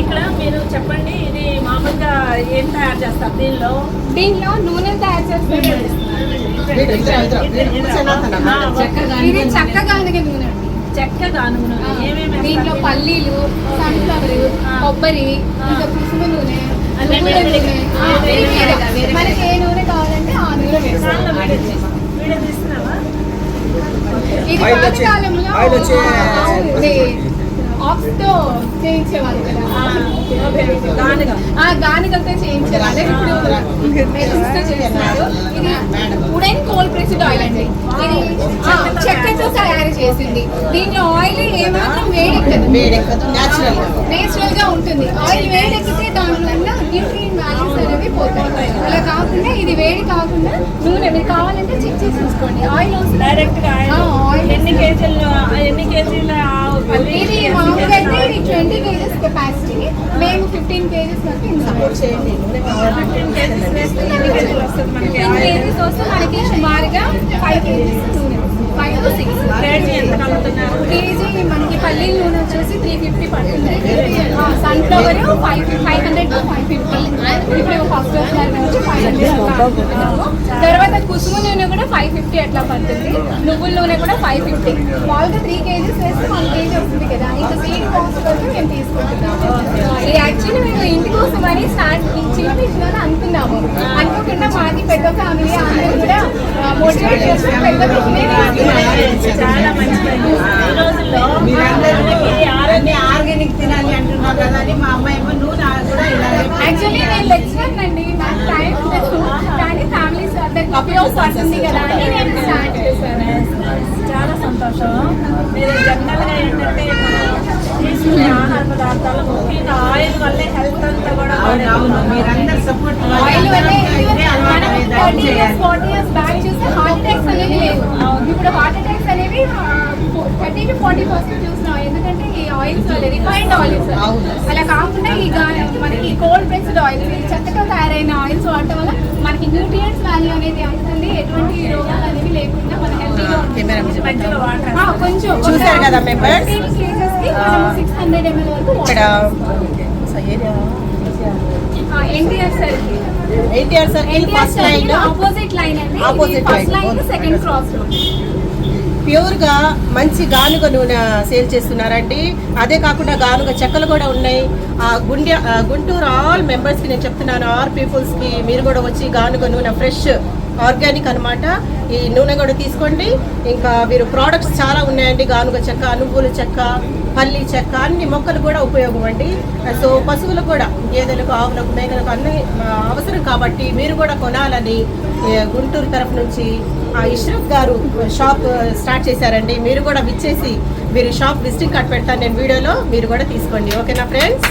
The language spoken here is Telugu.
ఇక్కడ మీరు చెప్పండి, ఇది మామూలుగా ఏం తయారు చేస్తారు? దీనిలో నూనె తయారు చేస్తారు. ఇది చెక్క గానుగ నూనె. చెక్క గానుగ నూనె. దీంట్లో పల్లీలు, సన్ఫ్లవర్, కొబ్బరి, ఇంకా కుసుమ నూనె, మనకి ఏ నూనె కావాలంటే ఆ నూనె వేస్తాం. ఇది పాతకాలంలో ఆక్స్తో చేయించేవాళ్ళు కదా, గానుగలతో చేయించేవాళ్ళు. ఇప్పుడు మెషిన్స్తో చేస్తున్నారు. ఇది వుడెన్ కోల్డ్ ప్రెస్డ్ ఆయిల్ అండి. ఇది చెక్కతో తయారు చేసింది. దీంట్లో ఆయిల్ ఏమాత్రం వేడెక్కదు, నేచురల్ గా ఉంటుంది. ఆయిల్ వేడెక్కితే దానివల్ల న్యూట్రియన్ వాల్యూస్ అనేవి పోతాయి. అలా కాకుండా ఇది వేడి కాకుండా నూనె మీరు కావాలంటే చెక్ చేసి చూసుకోండి. ఆయిల్ డైరెక్ట్ గా ఎన్ని కేజీలు ఇది మామూలుగా అయితే ఇది 20 kgs కెపాసిటీ. మేము 15 kgs వరకు సపోర్ట్ చేయండి. 15 kgs వస్తే మనకి సుమారుగా 5 kgs నూనె, 5 to 6 కేజీ. ఎంత కలుగుతున్నారు? కేజీ మనకి పల్లీల నూనె వచ్చేసి 350 పడుతుంది. Sunflower 500 to 550. ఇప్పుడు ఫస్ట్ వచ్చి 500. తర్వాత కుసుమ నూనె కూడా 550 అట్లా పడుతుంది. నువ్వుల నూనె కూడా 550. మామూలుగా 3 kgs వేస్తే 1 kg వస్తుంది కదా. ఇంకా సీడ్ కాస్ట్ కోసం మేము తీసుకుంటున్నాము. ఇది యాక్చువల్లీ మేము ఇంటి కోసం అని స్టార్ట్ చిన్న అనుకున్నాము. అనుకోకుండా మాది పెద్ద ఫ్యామిలీ, అందరూ కూడా మోటివేట్ చేస్తే పెద్ద చాలా మంచిది. ఈ రోజుల్లో ఆర్గానిక్ తినాలి అంటున్నారు కదా అని మా అమ్మాయి ఏమో నూనె కూడా యాక్చువల్లీ నేను లెక్చరర్ అండి. నాకు టైం లేదు, కానీ ఫ్యామిలీస్ ఉపయోగపడుతుంది కదా అని నేను స్టార్ట్ చేశాను. చాలా సంతోషం. మీరు జనరల్గా ఏంటంటే తీసుకునే ఆహార పదార్థాలు ముఖ్యంగా ఆయిల్ వల్లే హెల్త్ అంతా కూడా ఆయిల్ వల్లే 30 years 40 years బ్యాక్ చూస్తే హార్ట్ అటాక్స్ అనేవి లేవు. ఇప్పుడు హార్ట్ అటాక్స్ అనేవి 30 to 40% చూస్తున్నాం. ఎందుకంటే ఈ ఆయిల్స్ వల్ల రిఫైన్డ్ ఆయిల్స్. అలా కాకుండా ఈ మనకి కోల్డ్ ప్రెస్డ్ ఆయిల్స్, చెత్తతో తయారైన ఆయిల్స్ వాడటం వల్ల మనకి న్యూట్రియంట్స్ వాల్యూ అనేది అందుతుంది. ఎటువంటి రోగాలు అనేవి లేకుండా మన హెల్తీగా కొంచెం చూసారు కదా. 15 kgs కి 600 ml వరకు ఎన్టీఆర్ సర్కిల్ ఆపోజిట్ లైన్ అండి. First line second cross road. ప్యూర్గా మంచి గానుగ నూనె సేల్ చేస్తున్నారండి. అదే కాకుండా గానుగ చెక్కలు కూడా ఉన్నాయి. గుంటూరు ఆల్ మెంబర్స్కి నేను చెప్తున్నాను, ఆల్ పీపుల్స్కి మీరు కూడా వచ్చి గానుగ నూనె ఫ్రెష్ ఆర్గానిక్ అనమాట. ఈ నూనె కూడా తీసుకోండి. ఇంకా మీరు ప్రోడక్ట్స్ చాలా ఉన్నాయండి. గానుగ చెక్క, నువ్వుల చెక్క, పల్లి చెక్క, అన్ని మొక్కలు కూడా ఉపయోగం అండి. సో పశువులకు కూడా, గేదెలకు, ఆవులకు, మేకలకు అన్ని అవసరం కాబట్టి మీరు కూడా కొనాలని గుంటూరు తరఫు నుంచి ఇష్రఫ్ గారు షాప్ స్టార్ట్ చేశారండి. మీరు కూడా విచ్చేసి మీరు షాప్ విజిటింగ్ కార్డ్ పెడతాను నేను వీడియోలో, మీరు కూడా తీసుకోండి. ఓకేనా ఫ్రెండ్స్?